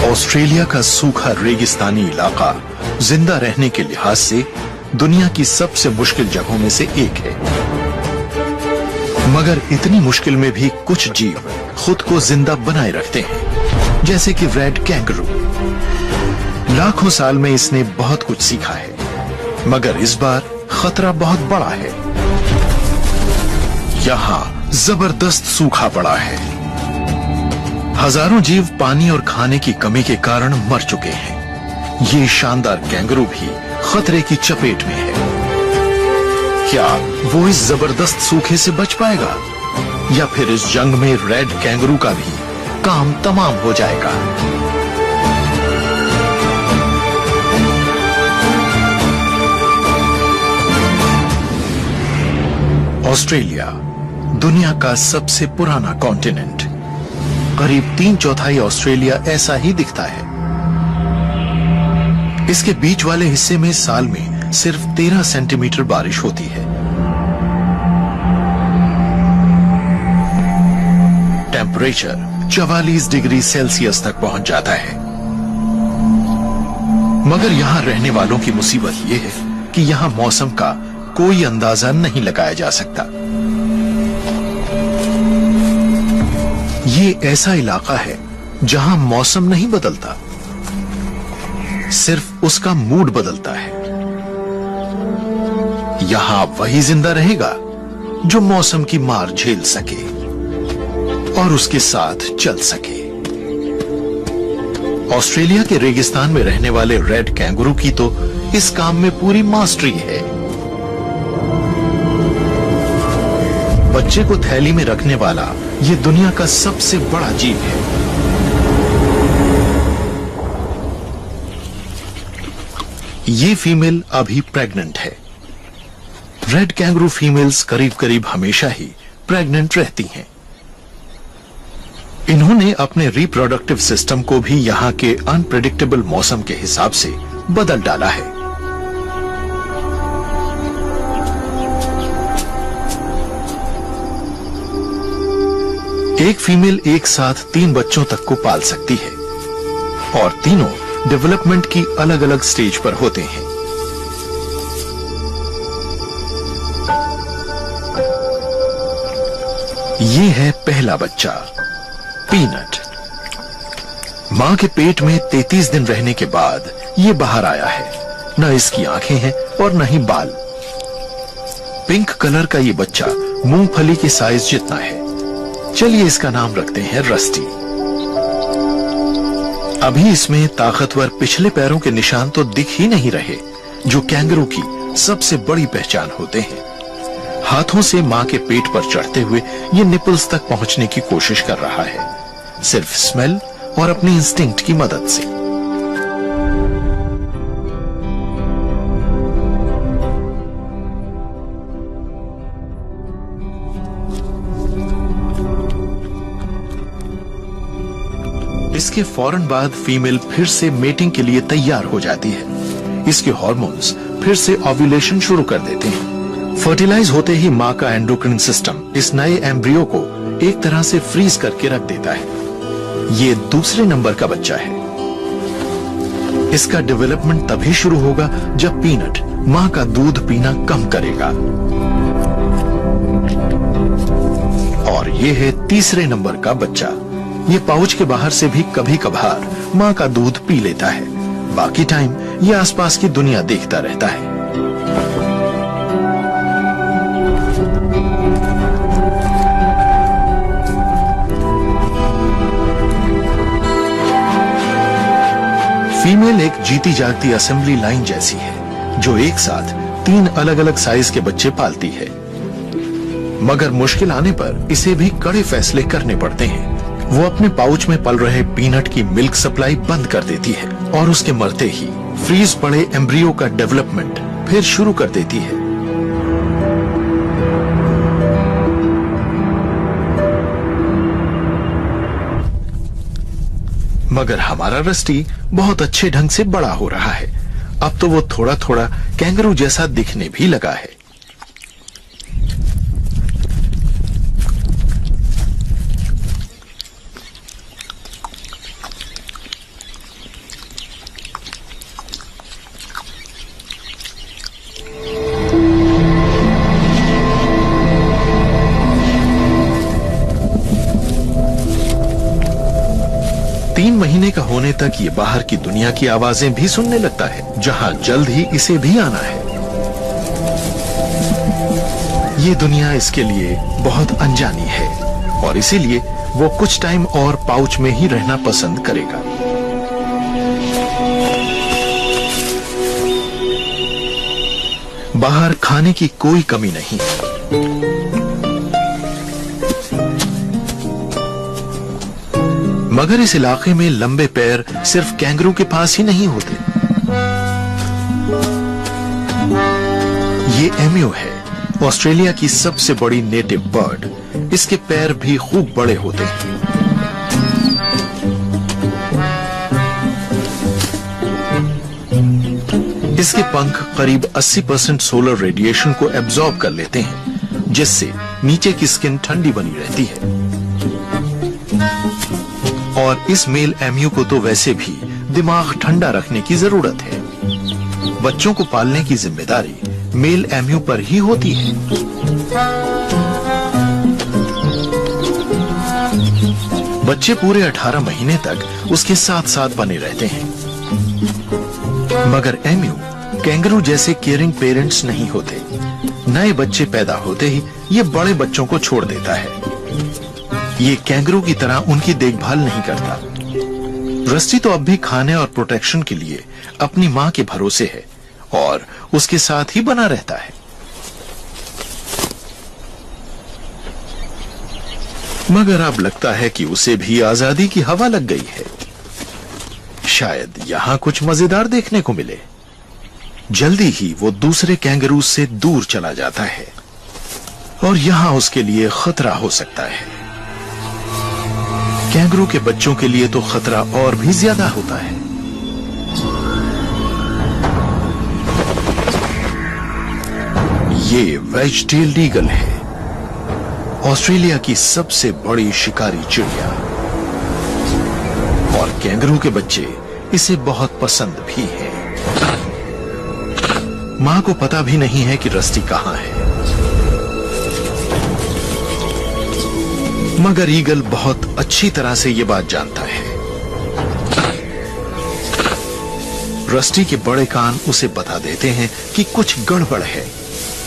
Australia का सूखा रेगिस्तानी इलाका जिंदा रहने के लिहाज से दुनिया की सबसे मुश्किल जगहों में से एक है। मगर इतनी मुश्किल में भी कुछ जीव खुद को जिंदा बनाए रखते हैं, जैसे कि रेड कैंगरू। लाखों साल में इसने बहुत कुछ सीखा है, मगर इस बार खतरा बहुत बड़ा है। यहां जबरदस्त सूखा पड़ा है। हजारों जीव पानी और खाने की कमी के कारण मर चुके हैं। ये शानदार कैंगरू भी खतरे की चपेट में है। क्या वो इस जबरदस्त सूखे से बच पाएगा, या फिर इस जंग में रेड कैंगरू का भी काम तमाम हो जाएगा? ऑस्ट्रेलिया दुनिया का सबसे पुराना कॉन्टिनेंट। करीब 3/4 ऑस्ट्रेलिया ऐसा ही दिखता है। इसके बीच वाले हिस्से में साल में सिर्फ 13 सेंटीमीटर बारिश होती है। टेम्परेचर 44 डिग्री सेल्सियस तक पहुंच जाता है। मगर यहां रहने वालों की मुसीबत यह है कि यहां मौसम का कोई अंदाजा नहीं लगाया जा सकता। ये ऐसा इलाका है जहां मौसम नहीं बदलता, सिर्फ उसका मूड बदलता है। यहां वही जिंदा रहेगा जो मौसम की मार झेल सके और उसके साथ चल सके। ऑस्ट्रेलिया के रेगिस्तान में रहने वाले रेड कैंगरू की तो इस काम में पूरी मास्टरी है। बच्चे को थैली में रखने वाला ये दुनिया का सबसे बड़ा जीव है। ये फीमेल अभी प्रेग्नेंट है। रेड कैंगरू फीमेल्स करीब करीब हमेशा ही प्रेग्नेंट रहती हैं। इन्होंने अपने रिप्रोडक्टिव सिस्टम को भी यहां के अनप्रेडिक्टेबल मौसम के हिसाब से बदल डाला है। एक फीमेल एक साथ 3 बच्चों तक को पाल सकती है और तीनों डेवलपमेंट की अलग अलग स्टेज पर होते हैं। ये है पहला बच्चा, पीनट। मां के पेट में 33 दिन रहने के बाद ये बाहर आया है। न इसकी आंखें हैं और न ही बाल। पिंक कलर का ये बच्चा मूंगफली के साइज जितना है। चलिए इसका नाम रखते हैं रस्टी। अभी इसमें ताकतवर पिछले पैरों के निशान तो दिख ही नहीं रहे, जो कैंगरू की सबसे बड़ी पहचान होते हैं। हाथों से मां के पेट पर चढ़ते हुए ये निपल्स तक पहुंचने की कोशिश कर रहा है, सिर्फ स्मेल और अपनी इंस्टिंक्ट की मदद से। इसके फौरन बाद फीमेल फिर से मेटिंग के लिए तैयार हो जाती है। इसके हार्मोन्स फिर से ओव्यूलेशन शुरू कर देते हैं। फर्टिलाइज होते ही मां का एंडोक्राइन सिस्टम इस नए एम्ब्रियो को एक तरह से फ्रीज करके रख देता है। ये दूसरे नंबर का बच्चा है। इसका डेवलपमेंट तभी शुरू होगा जब पीनट मां का दूध पीना कम करेगा। और ये है तीसरे नंबर का बच्चा। ये पाउच के बाहर से भी कभी कभार मां का दूध पी लेता है। बाकी टाइम ये आसपास की दुनिया देखता रहता है। फीमेल एक जीती जागती असेंबली लाइन जैसी है, जो एक साथ 3 अलग अलग साइज के बच्चे पालती है। मगर मुश्किल आने पर इसे भी कड़े फैसले करने पड़ते हैं। वो अपने पाउच में पल रहे पीनट की मिल्क सप्लाई बंद कर देती है और उसके मरते ही फ्रीज पड़े एम्ब्रियो का डेवलपमेंट फिर शुरू कर देती है। मगर हमारा रस्टी बहुत अच्छे ढंग से बड़ा हो रहा है। अब तो वो थोड़ा थोड़ा कैंगरू जैसा दिखने भी लगा है। 3 महीने का होने तक ये बाहर की दुनिया की आवाजें भी सुनने लगता है, जहां जल्द ही इसे भी आना है। ये दुनिया इसके लिए बहुत अनजानी है और इसीलिए वो कुछ टाइम और पाउच में ही रहना पसंद करेगा। बाहर खाने की कोई कमी नहीं। मगर इस इलाके में लंबे पैर सिर्फ कैंगरू के पास ही नहीं होते। ये एम्यू है, ऑस्ट्रेलिया की सबसे बड़ी नेटिव बर्ड। इसके पैर भी खूब बड़े होते हैं। इसके पंख करीब 80% सोलर रेडिएशन को एब्जॉर्ब कर लेते हैं, जिससे नीचे की स्किन ठंडी बनी रहती है। और इस मेल एम्यू को तो वैसे भी दिमाग ठंडा रखने की जरूरत है। बच्चों को पालने की जिम्मेदारी मेल एम्यू पर ही होती है। बच्चे पूरे 18 महीने तक उसके साथ साथ बने रहते हैं। मगर एम्यू कैंगरू जैसे केयरिंग पेरेंट्स नहीं होते। नए बच्चे पैदा होते ही ये बड़े बच्चों को छोड़ देता है। ये कैंगरू की तरह उनकी देखभाल नहीं करता। रस्टी तो अब भी खाने और प्रोटेक्शन के लिए अपनी मां के भरोसे है और उसके साथ ही बना रहता है। मगर अब लगता है कि उसे भी आजादी की हवा लग गई है। शायद यहां कुछ मजेदार देखने को मिले। जल्दी ही वो दूसरे कैंगरू से दूर चला जाता है और यहां उसके लिए खतरा हो सकता है। कैंगरू के बच्चों के लिए तो खतरा और भी ज्यादा होता है। ये वेज-टेल्ड ईगल है, ऑस्ट्रेलिया की सबसे बड़ी शिकारी चिड़िया। और कैंगरू के बच्चे इसे बहुत पसंद भी हैं। मां को पता भी नहीं है कि रस्टी कहां है। मगर ईगल बहुत अच्छी तरह से ये बात जानता है। रस्टी के बड़े कान उसे बता देते हैं कि कुछ गड़बड़ है,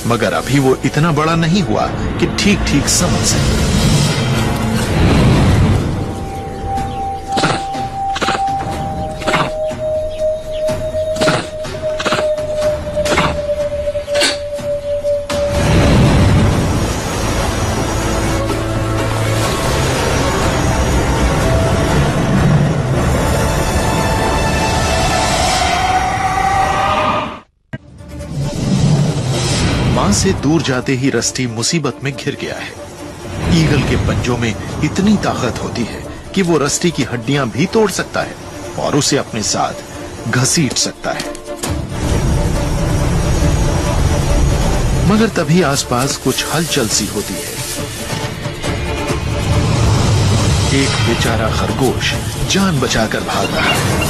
मगर अभी वो इतना बड़ा नहीं हुआ कि ठीक ठीक समझ सके। मां से दूर जाते ही रस्टी मुसीबत में घिर गया है। ईगल के पंजों में इतनी ताकत होती है कि वो रस्टी की हड्डियां भी तोड़ सकता है और उसे अपने साथ घसीट सकता है। मगर तभी आसपास कुछ हलचल सी होती है। एक बेचारा खरगोश जान बचाकर भाग रहा है।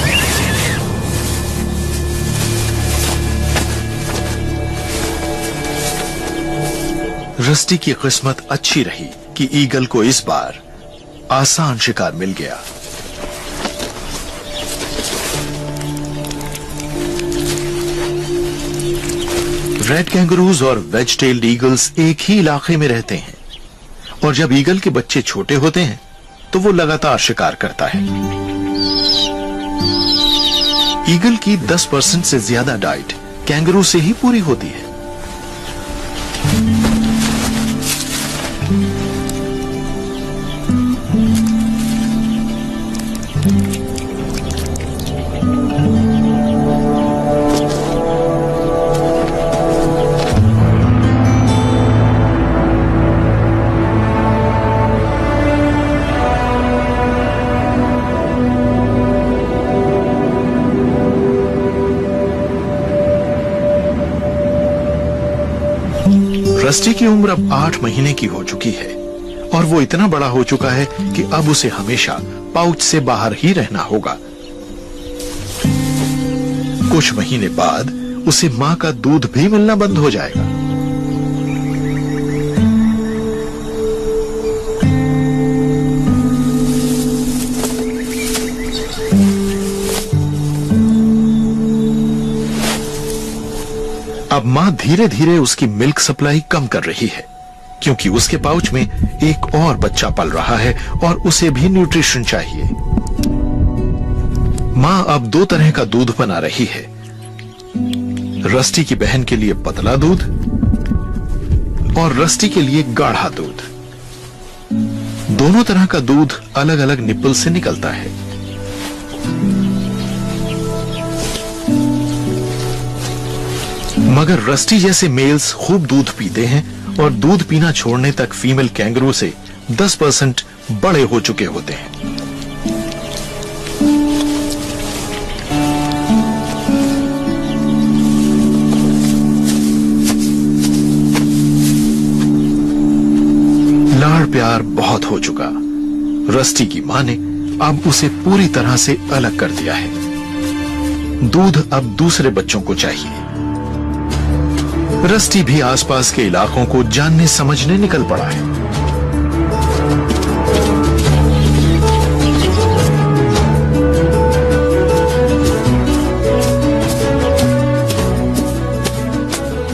रस्टी की किस्मत अच्छी रही कि ईगल को इस बार आसान शिकार मिल गया। रेड कैंगरूज और वेज-टेल्ड ईगल्स एक ही इलाके में रहते हैं और जब ईगल के बच्चे छोटे होते हैं तो वो लगातार शिकार करता है। ईगल की 10% से ज्यादा डाइट कैंगरू से ही पूरी होती है। रस्टी की उम्र अब 8 महीने की हो चुकी है और वो इतना बड़ा हो चुका है कि अब उसे हमेशा पाउच से बाहर ही रहना होगा। कुछ महीने बाद उसे मां का दूध भी मिलना बंद हो जाएगा। अब मां धीरे धीरे उसकी मिल्क सप्लाई कम कर रही है, क्योंकि उसके पाउच में एक और बच्चा पल रहा है और उसे भी न्यूट्रिशन चाहिए। मां अब दो तरह का दूध बना रही है, रस्टी की बहन के लिए पतला दूध और रस्टी के लिए गाढ़ा दूध। दोनों तरह का दूध अलग अलग निप्पल से निकलता है। मगर रस्टी जैसे मेल्स खूब दूध पीते हैं और दूध पीना छोड़ने तक फीमेल कैंगरू से 10% बड़े हो चुके होते हैं। लाड़ प्यार बहुत हो चुका। रस्टी की मां ने अब उसे पूरी तरह से अलग कर दिया है। दूध अब दूसरे बच्चों को चाहिए। रस्टी भी आसपास के इलाकों को जानने समझने निकल पड़ा है।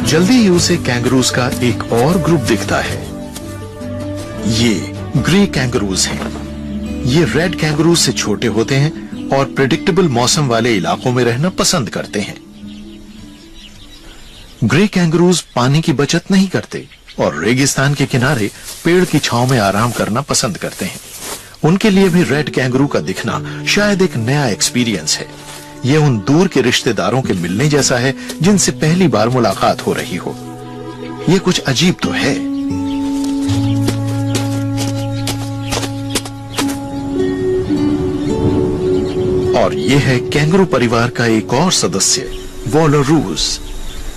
जल्दी ही उसे कैंगरूज का एक और ग्रुप दिखता है। ये ग्रे कैंगरूज हैं। ये रेड कैंगरूज से छोटे होते हैं और प्रेडिक्टेबल मौसम वाले इलाकों में रहना पसंद करते हैं। ग्रे कैंगरूज पानी की बचत नहीं करते और रेगिस्तान के किनारे पेड़ की छांव में आराम करना पसंद करते हैं। उनके लिए भी रेड कैंगरू का दिखना शायद एक नया एक्सपीरियंस है। ये उन दूर के रिश्तेदारों के मिलने जैसा है जिनसे पहली बार मुलाकात हो रही हो। ये कुछ अजीब तो है। और ये है कैंगरू परिवार का एक और सदस्य, वॉलरूज।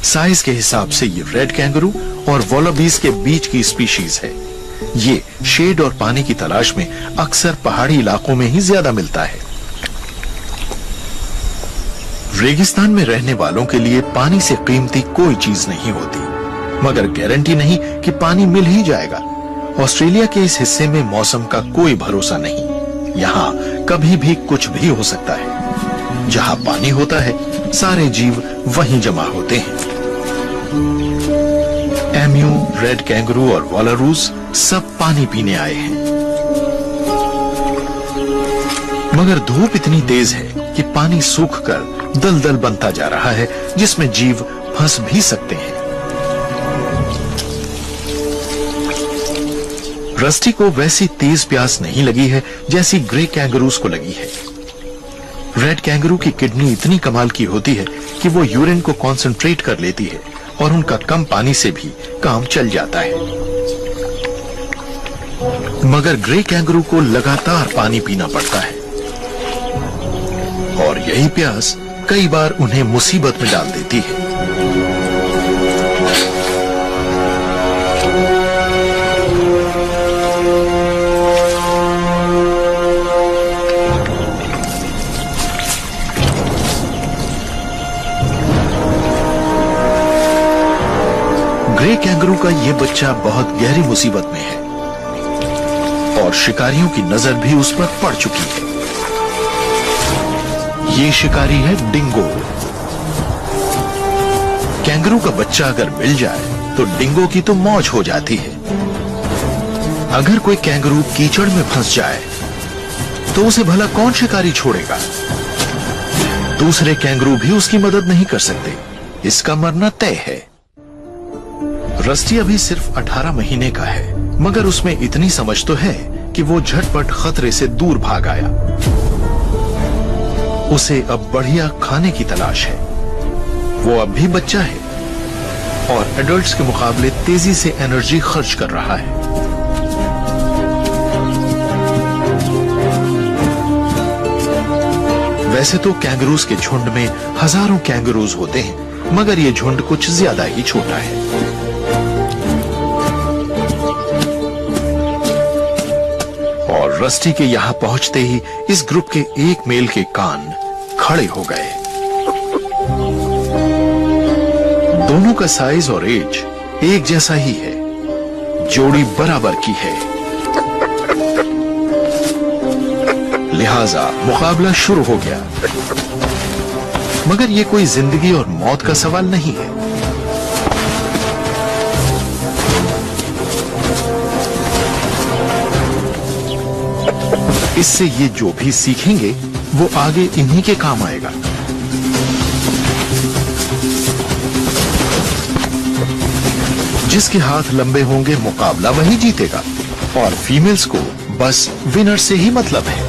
साइज के हिसाब से ये रेड कैंगरू और वॉलबीज के बीच की स्पीशीज है। ये शेड और पानी की तलाश में अक्सर पहाड़ी इलाकों में ही ज्यादा मिलता है। रेगिस्तान में रहने वालों के लिए पानी से कीमती कोई चीज नहीं होती, मगर गारंटी नहीं कि पानी मिल ही जाएगा। ऑस्ट्रेलिया के इस हिस्से में मौसम का कोई भरोसा नहीं। यहाँ कभी भी कुछ भी हो सकता है। जहाँ पानी होता है, सारे जीव वहीं जमा होते हैं। एम्यू, रेड कैंगरू और वॉलरूज सब पानी पीने आए हैं। मगर धूप इतनी तेज है कि पानी सूखकर दलदल बनता जा रहा है, जिसमें जीव फंस भी सकते हैं। रस्टी को वैसी तेज प्यास नहीं लगी है जैसी ग्रे कैंगरूज को लगी है। रेड कैंगरू की किडनी इतनी कमाल की होती है कि वो यूरिन को कॉन्सेंट्रेट कर लेती है और उनका कम पानी से भी काम चल जाता है। मगर ग्रे कैंगरू को लगातार पानी पीना पड़ता है और यही प्यास कई बार उन्हें मुसीबत में डाल देती है। ग्रे कैंगरू का ये बच्चा बहुत गहरी मुसीबत में है और शिकारियों की नजर भी उस पर पड़ चुकी है। ये शिकारी है डिंगो। कैंगरू का बच्चा अगर मिल जाए तो डिंगो की तो मौज हो जाती है। अगर कोई कैंगरू कीचड़ में फंस जाए तो उसे भला कौन शिकारी छोड़ेगा? दूसरे कैंगरू भी उसकी मदद नहीं कर सकते। इसका मरना तय है। रस्टी अभी सिर्फ 18 महीने का है, मगर उसमें इतनी समझ तो है कि वो झटपट खतरे से दूर भाग आया। उसे अब बढ़िया खाने की तलाश है। वो अब भी बच्चा है और एडल्ट्स के मुकाबले तेजी से एनर्जी खर्च कर रहा है। वैसे तो कैंगरूज के झुंड में हजारों कैंगरूज होते हैं, मगर ये झुंड कुछ ज्यादा ही छोटा है। और रस्टी के यहां पहुंचते ही इस ग्रुप के एक मेल के कान खड़े हो गए। दोनों का साइज और एज एक जैसा ही है। जोड़ी बराबर की है, लिहाजा मुकाबला शुरू हो गया। मगर ये कोई जिंदगी और मौत का सवाल नहीं है। इससे ये जो भी सीखेंगे वो आगे इन्हीं के काम आएगा। जिसके हाथ लंबे होंगे मुकाबला वही जीतेगा और फीमेल्स को बस विनर से ही मतलब है।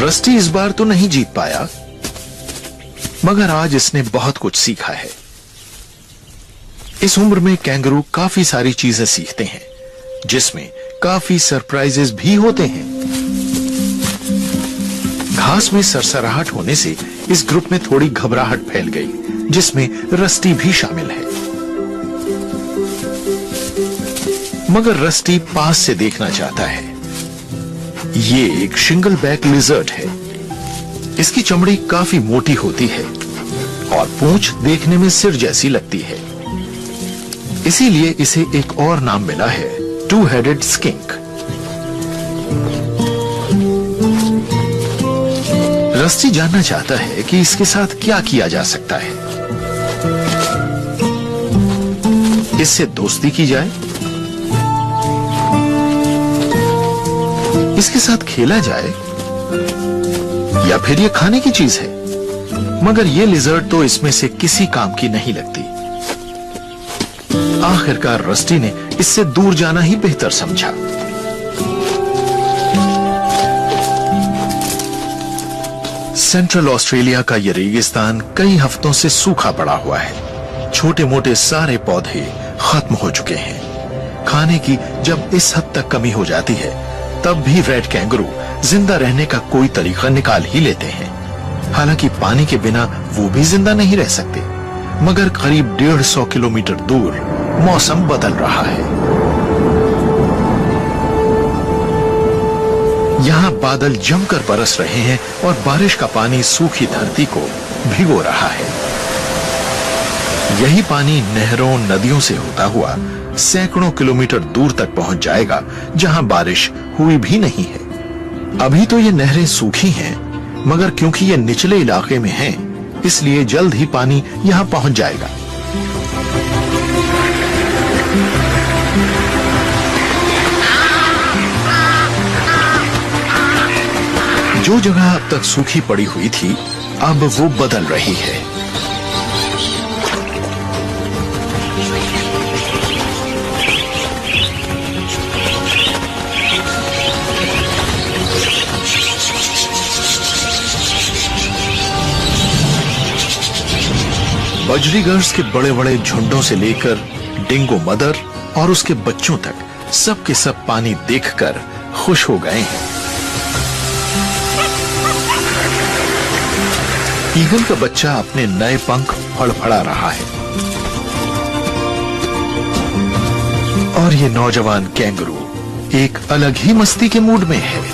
रस्टी इस बार तो नहीं जीत पाया, मगर आज इसने बहुत कुछ सीखा है। इस उम्र में कैंगरू काफी सारी चीजें सीखते हैं, जिसमें काफी सरप्राइजेस भी होते हैं। घास में सरसराहट होने से इस ग्रुप में थोड़ी घबराहट फैल गई, जिसमें रस्टी भी शामिल है। मगर रस्टी पास से देखना चाहता है। ये एक सिंगल बैक लिजर्ड है। इसकी चमड़ी काफी मोटी होती है और पूंछ देखने में सिर जैसी लगती है, इसीलिए इसे एक और नाम मिला है, टू हेडेड स्किंक। रस्टी जानना चाहता है कि इसके साथ क्या किया जा सकता है। इससे दोस्ती की जाए, इसके साथ खेला जाए, या फिर ये खाने की चीज है। मगर ये लिजर्ड तो इसमें से किसी काम की नहीं लगती। आखिरकार रस्टी ने इससे दूर जाना ही बेहतर समझा। सेंट्रल ऑस्ट्रेलिया का यह रेगिस्तान कई हफ्तों से सूखा पड़ा हुआ है। छोटे मोटे सारे पौधे खत्म हो चुके हैं। खाने की जब इस हद तक कमी हो जाती है, तब भी रेड कैंगरू जिंदा रहने का कोई तरीका निकाल ही लेते हैं। हालांकि पानी के बिना वो भी जिंदा नहीं रह सकते। मगर करीब 150 किलोमीटर दूर मौसम बदल रहा है। यहाँ बादल जमकर बरस रहे हैं और बारिश का पानी सूखी धरती को भिगो रहा है। यही पानी नहरों नदियों से होता हुआ सैकड़ों किलोमीटर दूर तक पहुंच जाएगा, जहां बारिश हुई भी नहीं है। अभी तो ये नहरें सूखी हैं, मगर क्योंकि ये निचले इलाके में हैं, इसलिए जल्द ही पानी यहां पहुंच जाएगा। जो जगह अब तक सूखी पड़ी हुई थी, अब वो बदल रही है। बजरीगर्स के बड़े बड़े झुंडों से लेकर डिंगो मदर और उसके बच्चों तक सब के सब पानी देखकर खुश हो गए हैं। ईगल का बच्चा अपने नए पंख फड़फड़ा रहा है और ये नौजवान कैंगरू एक अलग ही मस्ती के मूड में है।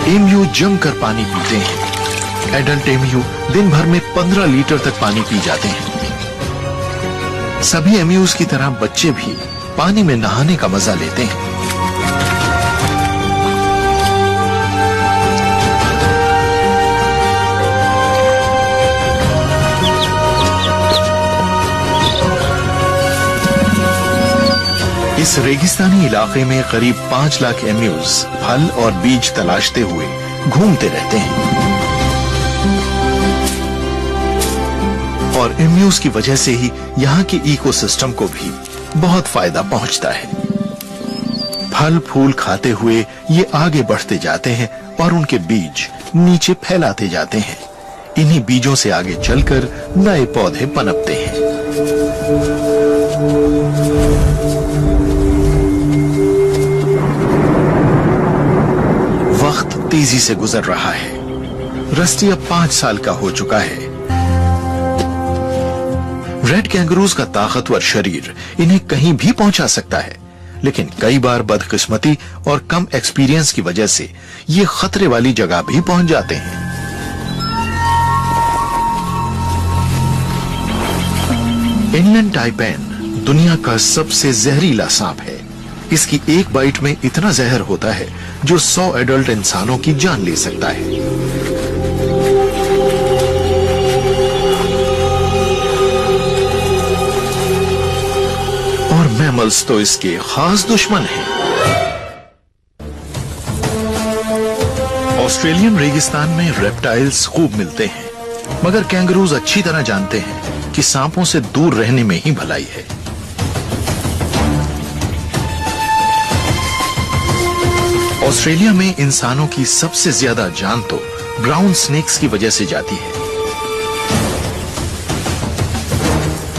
एमयू जमकर पानी पीते हैं। एडल्ट एमयू दिन भर में 15 लीटर तक पानी पी जाते हैं। सभी एमयूज की तरह बच्चे भी पानी में नहाने का मजा लेते हैं। इस रेगिस्तानी इलाके में करीब 5 लाख एमयूज फल और बीज तलाशते हुए घूमते रहते हैं और एमयूज की वजह से ही यहाँ के इकोसिस्टम को भी बहुत फायदा पहुंचता है। फल फूल खाते हुए ये आगे बढ़ते जाते हैं और उनके बीज नीचे फैलाते जाते हैं। इन्हीं बीजों से आगे चलकर नए पौधे पनपते हैं। वक्त तेजी से गुजर रहा है। रस्टी अब 5 साल का हो चुका है। रेड कैंगरूज का ताकतवर शरीर इन्हें कहीं भी पहुंचा सकता है, लेकिन कई बार बदकिस्मती और कम एक्सपीरियंस की वजह से ये खतरे वाली जगह भी पहुंच जाते हैं। इनलैंड टाइपेन दुनिया का सबसे जहरीला सांप है। इसकी एक बाइट में इतना जहर होता है जो 100 एडल्ट इंसानों की जान ले सकता है। और मैमल्स तो इसके खास दुश्मन हैं। ऑस्ट्रेलियन रेगिस्तान में रेप्टाइल्स खूब मिलते हैं, मगर कैंगरूज अच्छी तरह जानते हैं कि सांपों से दूर रहने में ही भलाई है। ऑस्ट्रेलिया में इंसानों की सबसे ज्यादा जान तो ब्राउन स्नेक्स की वजह से जाती है,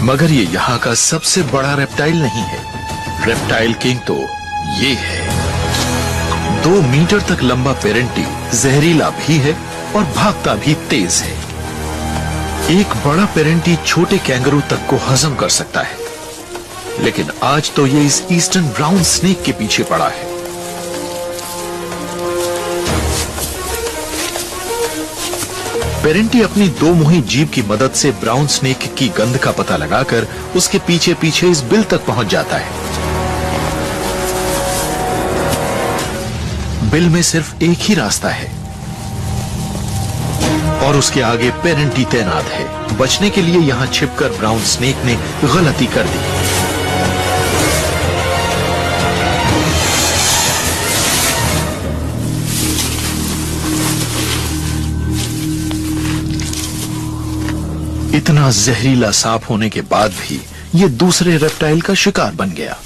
मगर ये यहाँ का सबसे बड़ा रेप्टाइल नहीं है। रेप्टाइल किंग तो ये है। 2 मीटर तक लंबा पेरेंटी जहरीला भी है और भागता भी तेज है। एक बड़ा पेरेंटी छोटे कैंगरू तक को हजम कर सकता है, लेकिन आज तो ये इस ईस्टर्न ब्राउन स्नेक के पीछे पड़ा है। पेरेंटी अपनी 2 मुही जीभ की मदद से ब्राउन स्नेक की गंध का पता लगाकर उसके पीछे पीछे इस बिल तक पहुंच जाता है। बिल में सिर्फ एक ही रास्ता है और उसके आगे पेरेंटी तैनात है। बचने के लिए यहां छिपकर ब्राउन स्नेक ने गलती कर दी। इतना जहरीला सांप होने के बाद भी ये दूसरे रेप्टाइल का शिकार बन गया।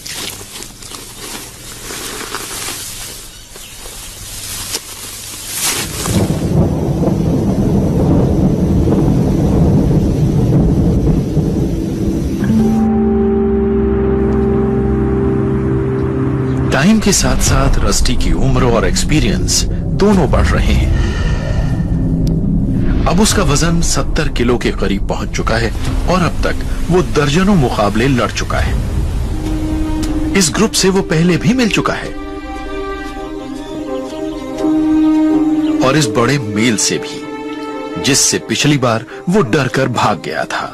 टाइम के साथ साथ रस्टी की उम्र और एक्सपीरियंस दोनों बढ़ रहे हैं। अब उसका वजन 70 किलो के करीब पहुंच चुका है और अब तक वो दर्जनों मुकाबले लड़ चुका है। इस ग्रुप से वो पहले भी मिल चुका है और इस बड़े मेल से भी, जिससे पिछली बार वो डर कर भाग गया था।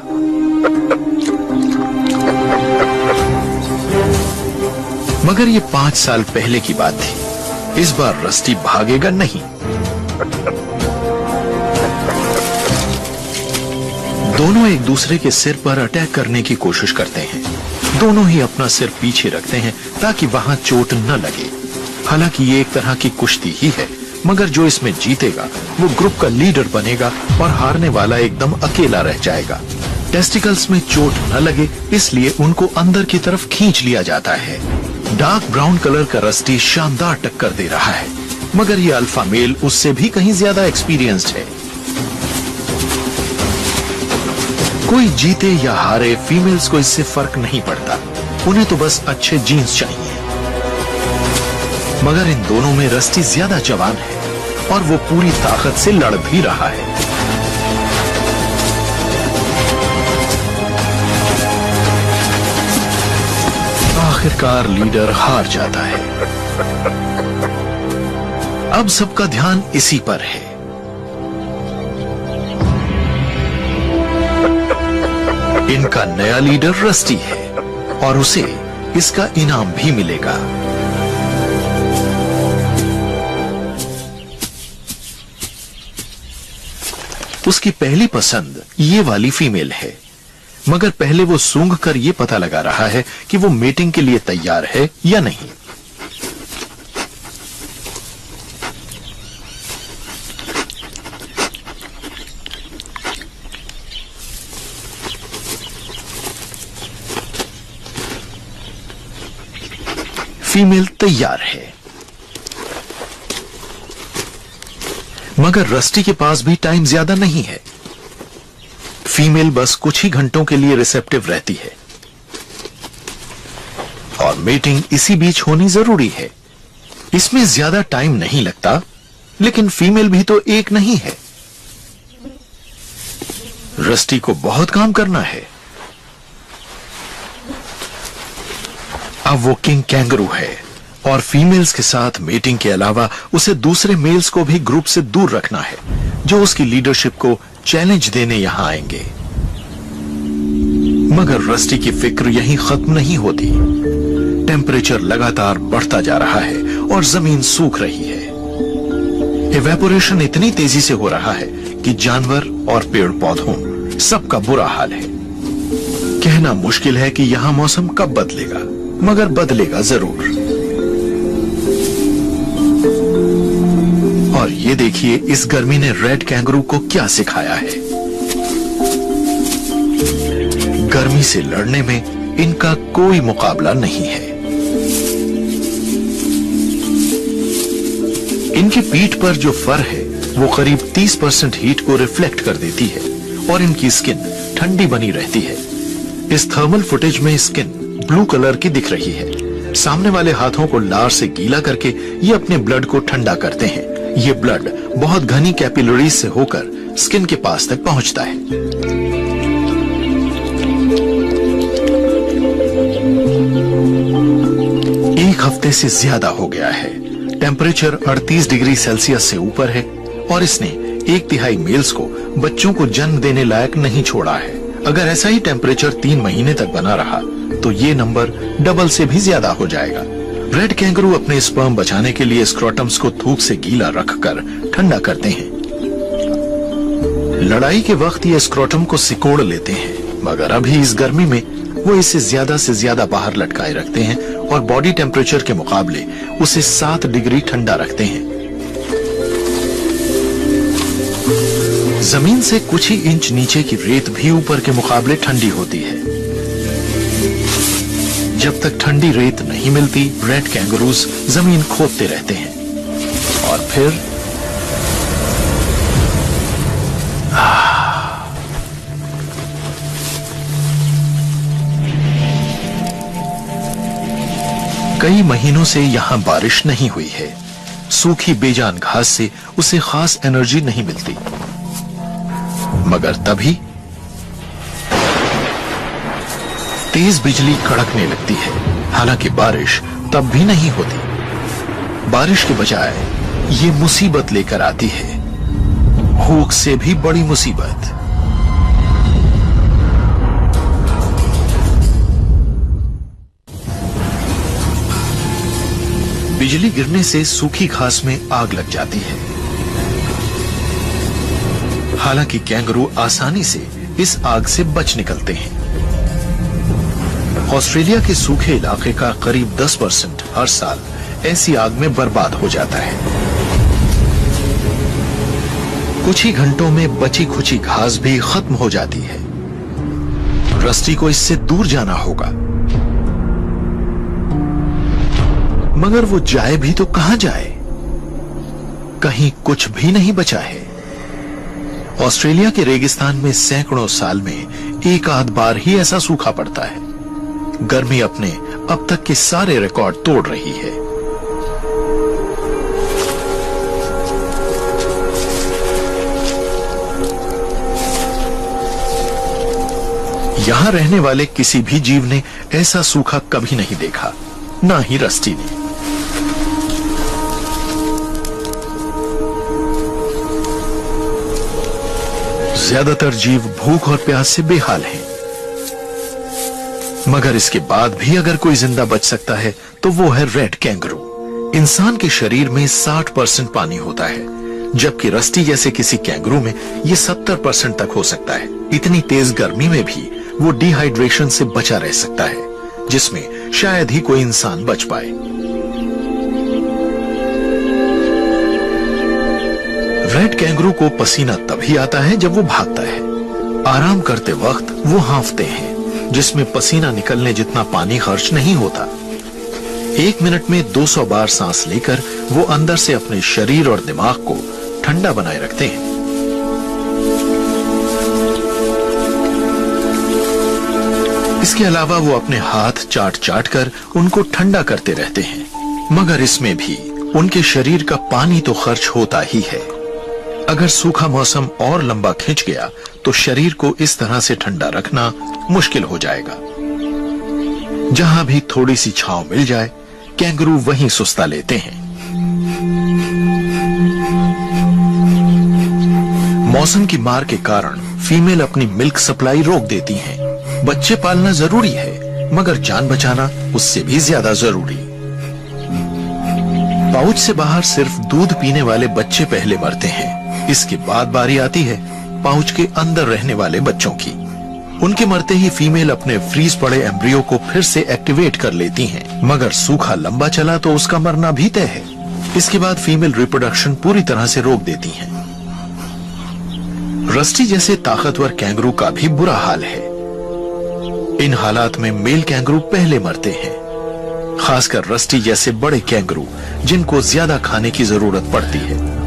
मगर ये 5 साल पहले की बात थी। इस बार रस्टी भागेगा नहीं। दोनों एक दूसरे के सिर पर अटैक करने की कोशिश करते हैं। दोनों ही अपना सिर पीछे रखते हैं ताकि वहां चोट न लगे। हालांकि ये एक तरह की कुश्ती ही है, मगर जो इसमें जीतेगा वो ग्रुप का लीडर बनेगा और हारने वाला एकदम अकेला रह जाएगा। टेस्टिकल्स में चोट न लगे इसलिए उनको अंदर की तरफ खींच लिया जाता है। डार्क ब्राउन कलर का रस्टी शानदार टक्कर दे रहा है, मगर ये अल्फा मेल उससे भी कहीं ज्यादा एक्सपीरियंस्ड है। कोई जीते या हारे, फीमेल्स को इससे फर्क नहीं पड़ता। उन्हें तो बस अच्छे जीन्स चाहिए। मगर इन दोनों में रस्टी ज्यादा जवान है और वो पूरी ताकत से लड़ भी रहा है। आखिरकार लीडर हार जाता है। अब सबका ध्यान इसी पर है। इनका नया लीडर रस्टी है और उसे इसका इनाम भी मिलेगा। उसकी पहली पसंद ये वाली फीमेल है, मगर पहले वो सूंघ कर ये पता लगा रहा है कि वो मीटिंग के लिए तैयार है या नहीं। फीमेल तैयार है, मगर रस्टी के पास भी टाइम ज्यादा नहीं है। फीमेल बस कुछ ही घंटों के लिए रिसेप्टिव रहती है और मीटिंग इसी बीच होनी जरूरी है। इसमें ज्यादा टाइम नहीं लगता, लेकिन फीमेल भी तो एक नहीं है। रस्टी को बहुत काम करना है। अब वो किंग कैंगरू है और फीमेल्स के साथ मेटिंग के अलावा उसे दूसरे मेल्स को भी ग्रुप से दूर रखना है जो उसकी लीडरशिप को चैलेंज देने यहां आएंगे। मगर रस्टी की फिक्र यहीं खत्म नहीं होती। टेम्परेचर लगातार बढ़ता जा रहा है और जमीन सूख रही है। इवेपोरेशन इतनी तेजी से हो रहा है कि जानवर और पेड़ पौधों सबका बुरा हाल है। कहना मुश्किल है कि यहां मौसम कब बदलेगा, मगर बदलेगा जरूर। और ये देखिए इस गर्मी ने रेड कैंगरू को क्या सिखाया है। गर्मी से लड़ने में इनका कोई मुकाबला नहीं है। इनकी पीठ पर जो फर है वो करीब 30% हीट को रिफ्लेक्ट कर देती है और इनकी स्किन ठंडी बनी रहती है। इस थर्मल फुटेज में स्किन ब्लू कलर की दिख रही है। सामने वाले हाथों को लार से गीला करके ये अपने ब्लड को ठंडा करते हैं। ये ब्लड बहुत घनी कैपिलरीज से होकर स्किन के पास तक पहुंचता है। एक हफ्ते से ज्यादा हो गया है। टेम्परेचर 38 डिग्री सेल्सियस से ऊपर है और इसने 1/3 मेल्स को बच्चों को जन्म देने लायक नहीं छोड़ा है। अगर ऐसा ही टेम्परेचर 3 महीने तक बना रहा तो ये नंबर डबल से भी ज्यादा हो जाएगा। रेड कैंगरू अपने स्पर्म बचाने के लिए स्क्रोटम्स को थूक से गीला रखकर ठंडा करते हैं। लड़ाई के वक्त ये स्क्रोटम को सिकोड़ लेते हैं, मगर अभी इस गर्मी में वो इसे ज्यादा से ज्यादा बाहर लटकाए रखते हैं और बॉडी टेम्परेचर के मुकाबले उसे 7 डिग्री ठंडा रखते हैं। जमीन से कुछ ही इंच नीचे की रेत भी ऊपर के मुकाबले ठंडी होती है। जब तक ठंडी रेत नहीं मिलती, रेड कैंगरूज जमीन खोदते रहते हैं और फिर कई महीनों से यहां बारिश नहीं हुई है। सूखी बेजान घास से उसे खास एनर्जी नहीं मिलती, मगर तभी तेज बिजली कड़कने लगती है। हालांकि बारिश तब भी नहीं होती। बारिश के बजाय ये मुसीबत लेकर आती है, भूख से भी बड़ी मुसीबत। बिजली गिरने से सूखी घास में आग लग जाती है। हालांकि कैंगरू आसानी से इस आग से बच निकलते हैं। ऑस्ट्रेलिया के सूखे इलाके का करीब 10% हर साल ऐसी आग में बर्बाद हो जाता है। कुछ ही घंटों में बची खुची घास भी खत्म हो जाती है। रस्टी को इससे दूर जाना होगा, मगर वो जाए भी तो कहां जाए? कहीं कुछ भी नहीं बचा है। ऑस्ट्रेलिया के रेगिस्तान में सैकड़ों साल में एक आध बार ही ऐसा सूखा पड़ता है। गर्मी अपने अब तक के सारे रिकॉर्ड तोड़ रही है। यहां रहने वाले किसी भी जीव ने ऐसा सूखा कभी नहीं देखा, ना ही रस्टी ने। ज्यादातर जीव भूख और प्यास से बेहाल हैं। मगर इसके बाद भी अगर कोई जिंदा बच सकता है तो वो है रेड कैंगरू। इंसान के शरीर में 60% पानी होता है, जबकि रस्टी जैसे किसी कैंगरू में ये 70% तक हो सकता है। इतनी तेज गर्मी में भी वो डिहाइड्रेशन से बचा रह सकता है, जिसमें शायद ही कोई इंसान बच पाए। रेड कैंगरू को पसीना तभी आता है जब वो भागता है। आराम करते वक्त वो हांफते हैं, जिसमें पसीना निकलने जितना पानी खर्च नहीं होता। 1 मिनट में 200 बार सांस लेकर वो अंदर से अपने शरीर और दिमाग को ठंडा बनाए रखते हैं। इसके अलावा वो अपने हाथ चाट चाट कर उनको ठंडा करते रहते हैं, मगर इसमें भी उनके शरीर का पानी तो खर्च होता ही है। अगर सूखा मौसम और लंबा खिंच गया तो शरीर को इस तरह से ठंडा रखना मुश्किल हो जाएगा। जहां भी थोड़ी सी छांव मिल जाए, कैंगरू वहीं सुस्ता लेते हैं। मौसम की मार के कारण फीमेल अपनी मिल्क सप्लाई रोक देती हैं। बच्चे पालना जरूरी है, मगर जान बचाना उससे भी ज्यादा जरूरी। पाउच से बाहर सिर्फ दूध पीने वाले बच्चे पहले मरते हैं। इसके बाद बारी आती है पाउच के अंदर रहने वाले बच्चों की। उनके मरते ही फीमेल अपने फ्रीज पड़े एम्ब्रियो को फिर से एक्टिवेट कर लेती हैं, मगर सूखा लंबा चला तो उसका मरना भी तय है। इसके बाद फीमेल रिप्रोडक्शन पूरी तरह से रोक देती हैं। रस्टी जैसे ताकतवर कैंगरू का भी बुरा हाल है। इन हालात में मेल कैंगरू पहले मरते हैं, खासकर रस्टी जैसे बड़े कैंगरू जिनको ज्यादा खाने की जरूरत पड़ती है।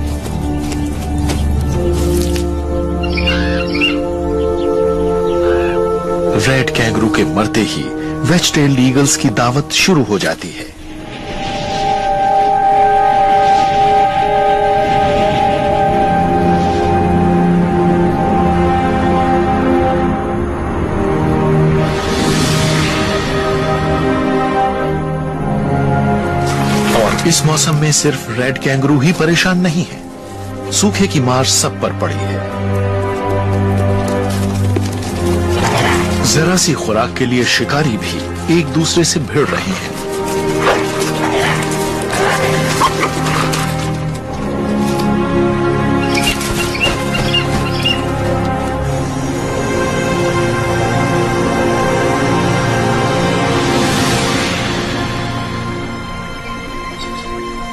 रेड कैंगरू के मरते ही वेज-टेल्ड ईगल्स की दावत शुरू हो जाती है। इस मौसम में सिर्फ रेड कैंगरू ही परेशान नहीं है, सूखे की मार सब पर पड़ी है। जरा सी खुराक के लिए शिकारी भी एक दूसरे से भिड़ रहे हैं।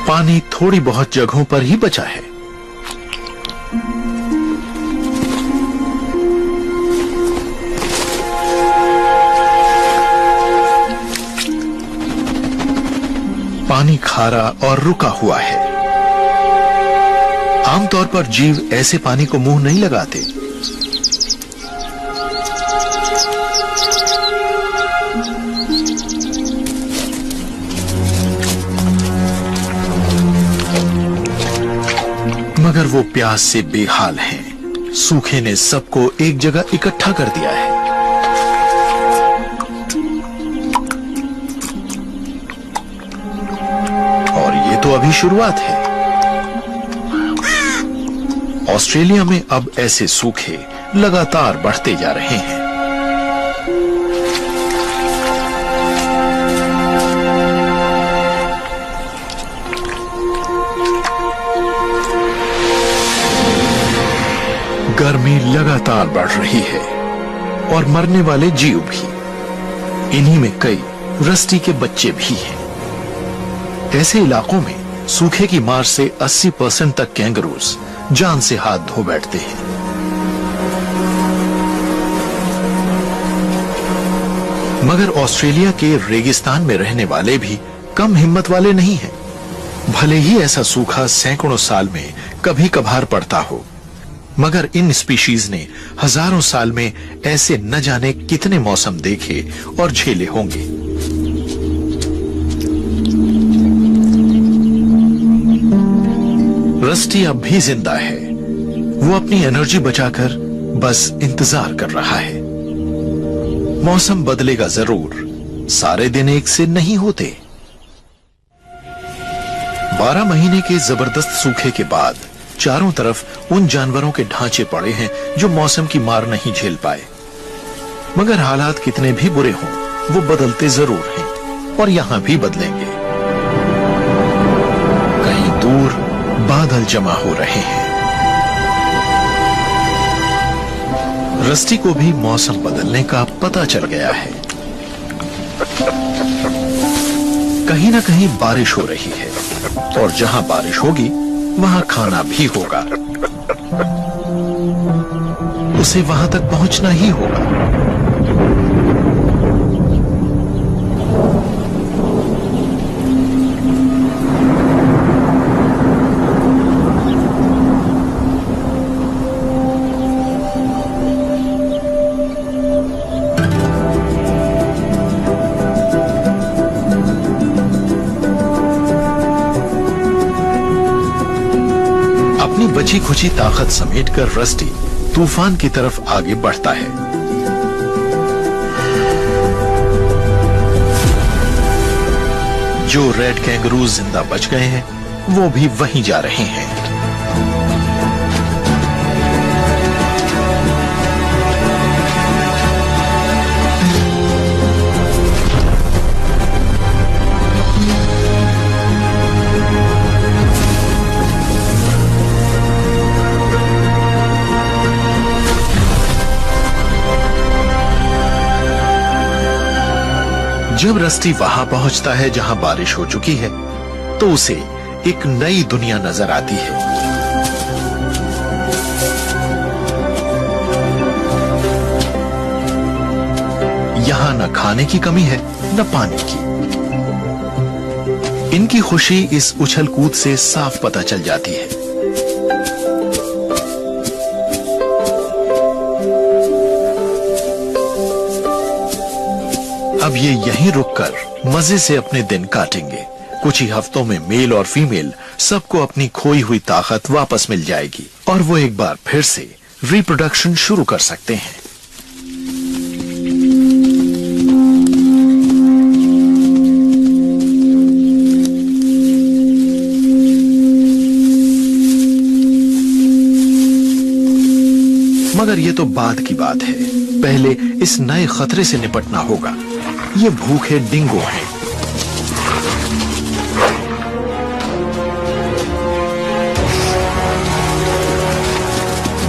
पानी थोड़ी बहुत जगहों पर ही बचा है। पानी खारा और रुका हुआ है। आमतौर पर जीव ऐसे पानी को मुंह नहीं लगाते। मगर वो प्यास से बेहाल हैं। सूखे ने सबको एक जगह इकट्ठा कर दिया है। और ये तो अभी शुरुआत है। ऑस्ट्रेलिया में अब ऐसे सूखे लगातार बढ़ते जा रहे हैं। गर्मी लगातार बढ़ रही है और मरने वाले जीव भी। इन्हीं में कई रस्टी के बच्चे भी हैं। ऐसे इलाकों में सूखे की मार से 80% तक कैंगरूज जान से हाथ धो बैठते हैं। मगर ऑस्ट्रेलिया के रेगिस्तान में रहने वाले भी कम हिम्मत वाले नहीं हैं। भले ही ऐसा सूखा सैकड़ों साल में कभी कभार पड़ता हो, मगर इन स्पीशीज ने हजारों साल में ऐसे न जाने कितने मौसम देखे और झेले होंगे। रस्टी अब भी जिंदा है। वो अपनी एनर्जी बचाकर बस इंतजार कर रहा है। मौसम बदलेगा जरूर, सारे दिन एक से नहीं होते। 12 महीने के जबरदस्त सूखे के बाद चारों तरफ उन जानवरों के ढांचे पड़े हैं जो मौसम की मार नहीं झेल पाए। मगर हालात कितने भी बुरे हों, वो बदलते जरूर हैं और यहां भी बदलेंगे। कहीं दूर बादल जमा हो रहे हैं। रस्टी को भी मौसम बदलने का पता चल गया है। कहीं ना कहीं बारिश हो रही है और जहां बारिश होगी वहां खाना भी होगा। उसे वहां तक पहुंचना ही होगा। बची खुची ताकत समेटकर रस्टी तूफान की तरफ आगे बढ़ता है। जो रेड कैंगरू जिंदा बच गए हैं वो भी वहीं जा रहे हैं। जब रस्टी वहां पहुंचता है जहां बारिश हो चुकी है तो उसे एक नई दुनिया नजर आती है। यहां न खाने की कमी है न पानी की। इनकी खुशी इस उछल कूद से साफ पता चल जाती है। अब ये यहीं रुककर मजे से अपने दिन काटेंगे। कुछ ही हफ्तों में मेल और फीमेल सबको अपनी खोई हुई ताकत वापस मिल जाएगी और वो एक बार फिर से रिप्रोडक्शन शुरू कर सकते हैं। मगर ये तो बाद की बात है। पहले इस नए खतरे से निपटना होगा। ये भूखे डिंगो हैं।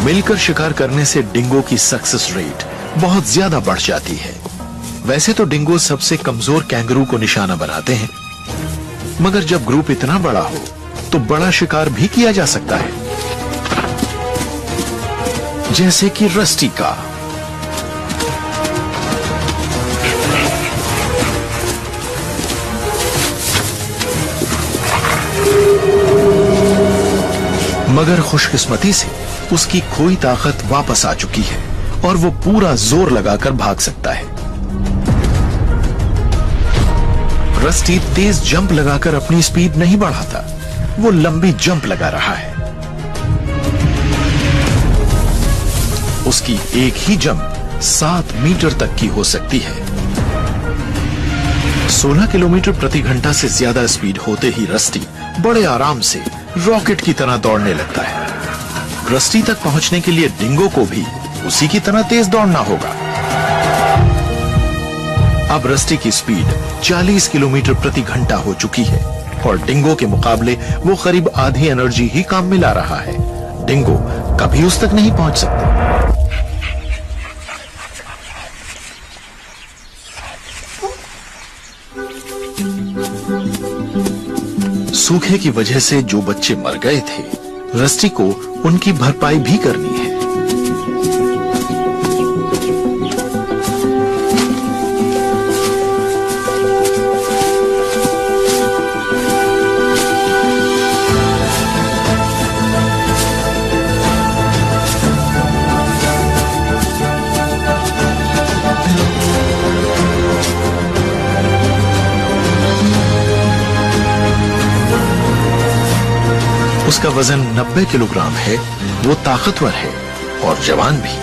मिलकर शिकार करने से डिंगो की सक्सेस रेट बहुत ज्यादा बढ़ जाती है। वैसे तो डिंगो सबसे कमजोर कैंगरू को निशाना बनाते हैं, मगर जब ग्रुप इतना बड़ा हो तो बड़ा शिकार भी किया जा सकता है, जैसे कि रस्टी का। मगर खुशकिस्मती से उसकी खोई ताकत वापस आ चुकी है और वो पूरा जोर लगाकर भाग सकता है। रस्टी तेज जंप लगाकर अपनी स्पीड नहीं बढ़ाता, वो लंबी जंप लगा रहा है। उसकी एक ही जंप 7 मीटर तक की हो सकती है। 16 किलोमीटर प्रति घंटा से ज्यादा स्पीड होते ही रस्टी बड़े आराम से रॉकेट की तरह दौड़ने लगता है। रस्टी तक पहुंचने के लिए डिंगो को भी उसी की तरह तेज दौड़ना होगा। अब रस्टी की स्पीड 40 किलोमीटर प्रति घंटा हो चुकी है और डिंगो के मुकाबले वो करीब आधी एनर्जी ही काम में ला रहा है। डिंगो कभी उस तक नहीं पहुंच सकता। सूखे की वजह से जो बच्चे मर गए थे, रस्टी को उनकी भरपाई भी करनी है। उसका वजन 90 किलोग्राम है। वो ताकतवर है और जवान भी।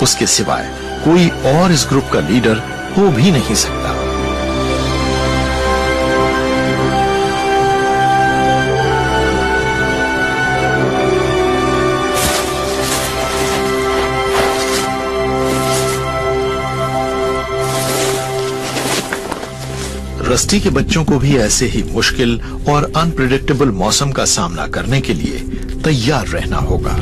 उसके सिवाय कोई और इस ग्रुप का लीडर हो भी नहीं सकता। रस्टी के बच्चों को भी ऐसे ही मुश्किल और अनप्रेडिक्टेबल मौसम का सामना करने के लिए तैयार रहना होगा।